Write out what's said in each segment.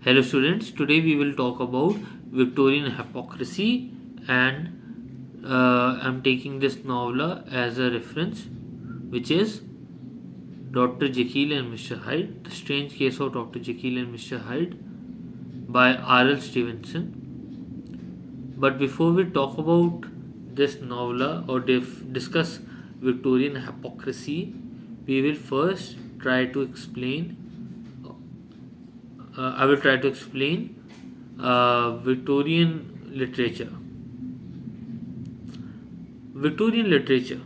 Hello students, today we will talk about Victorian hypocrisy and I'm taking this novella as a reference, which is Dr. Jekyll and Mr. Hyde, The Strange Case of Dr. Jekyll and Mr. Hyde by R.L. Stevenson. But before we talk about this novella or discuss Victorian hypocrisy, we will first try to explain I will try to explain Victorian literature. Victorian literature.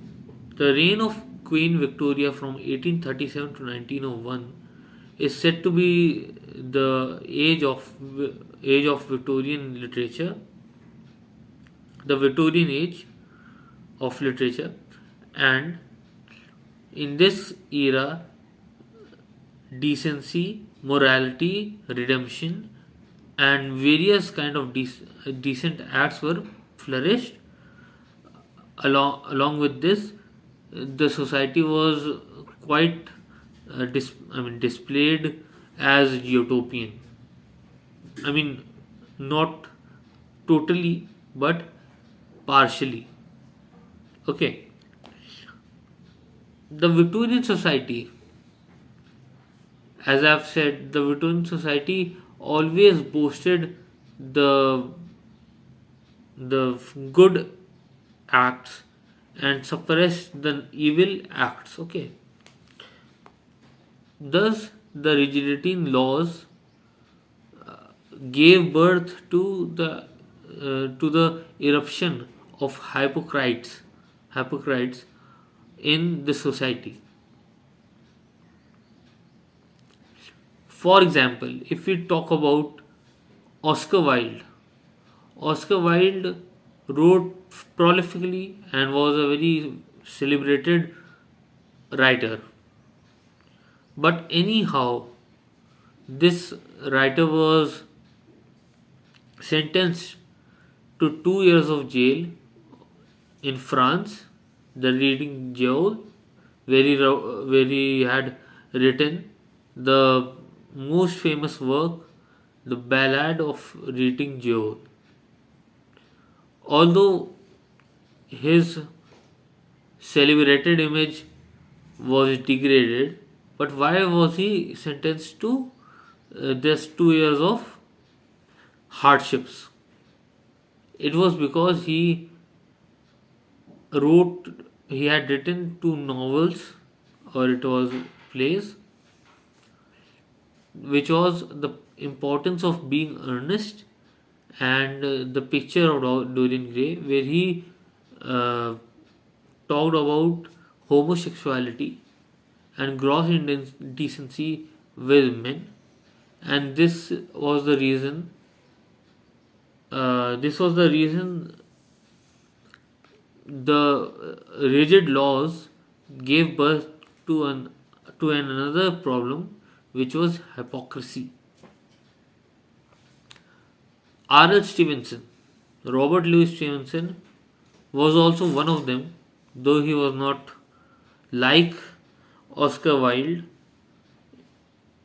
The reign of Queen Victoria from 1837 to 1901 is said to be the age of Victorian literature, the Victorian age of literature, and in this era, decency, morality, redemption, and various kind of decent acts were flourished. Along with this, the society was quite displayed as utopian. I mean, not totally, but partially. Okay, the Victorian society, as I've said, the Victorian society always boasted the good acts and suppressed the evil acts. Okay, thus the rigidity in laws gave birth to the eruption of hypocrites in the society. For example, if we talk about Oscar Wilde, Oscar Wilde wrote prolifically and was a very celebrated writer. But anyhow, this writer was sentenced to 2 years of jail in France, the reading jail, where he had written the most famous work, the Ballad of Reading Joe. Although his celebrated image was degraded, but why was he sentenced to just 2 years of hardships? It was because wrote he had written two novels, or it was plays, which was the importance of being earnest, and the picture of Dorian Gray, where he uh, talked about homosexuality and gross indecency with men, and this was the reason the rigid laws gave birth to another problem, which was hypocrisy. R.L. Stevenson, Robert Louis Stevenson, was also one of them, though he was not like Oscar Wilde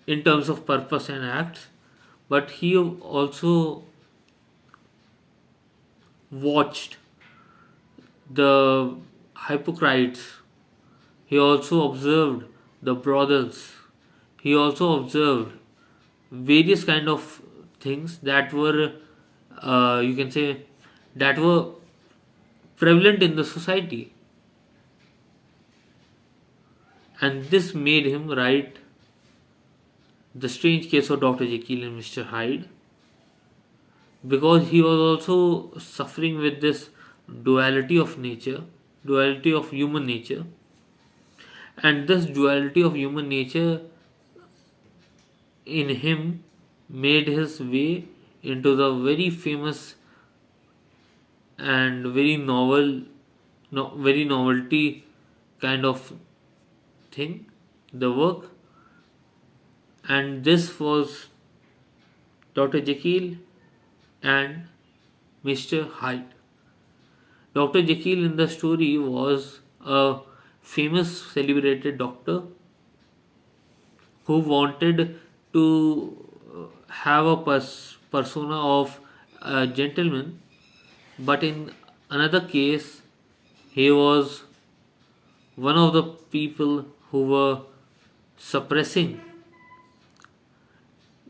in terms of purpose and acts, but he also watched the hypocrites. He also observed the brothels. He also observed various kind of things that were, you can say, that were prevalent in the society, and this made him write The Strange Case of Dr. Jekyll and Mr. Hyde, because he was also suffering with this duality of nature, duality of human nature, and this duality of human nature in him made his way into the very famous and very novelty kind of thing, the work, and this was Dr. Jekyll and Mr. Hyde. Dr. Jekyll in the story was a famous celebrated doctor who wanted to have a persona of a gentleman, but in another case, he was one of the people who were suppressing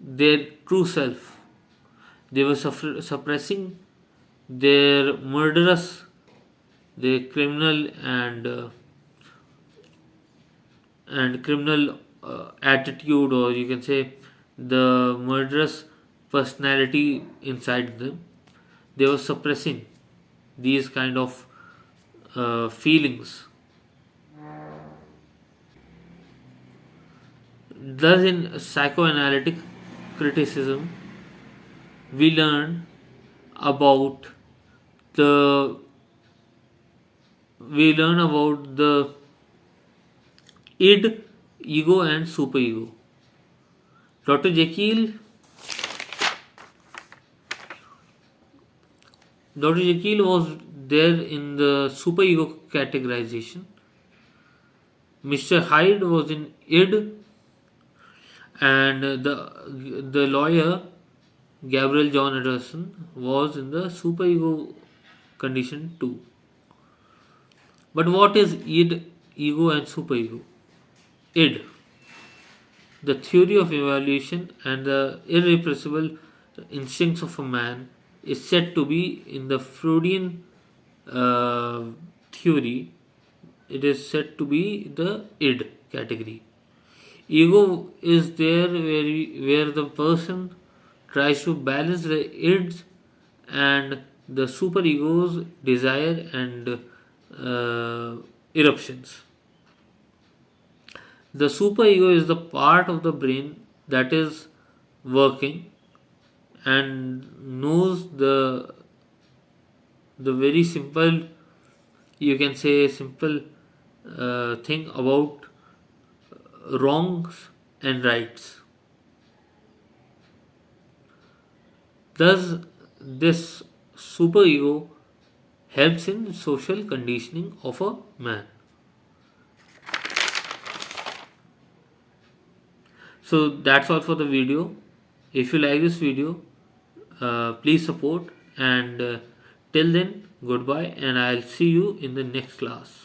their true self. They were suppressing their murderous, their criminal and criminal attitude, or you can say the murderous personality inside them. They were suppressing these kind of feelings. Thus, in psychoanalytic criticism, we learn about the the id, ego, and superego. Dr. Jekyll was there in the superego categorization. Mr. Hyde was in id, and the lawyer Gabriel John Anderson was in the superego condition too. But what is id, ego, and superego? Id, the theory of evaluation and the irrepressible instincts of a man, is said to be in the Freudian theory. It is said to be the id category. Ego is there where the person tries to balance the ids and the superego's desire and eruptions. The superego is the part of the brain that is working and knows the very simple, you can say simple thing about wrongs and rights. Thus, this superego helps in social conditioning of a man. So that's all for the video. If you like this video, please support, and till then, goodbye, and I'll see you in the next class.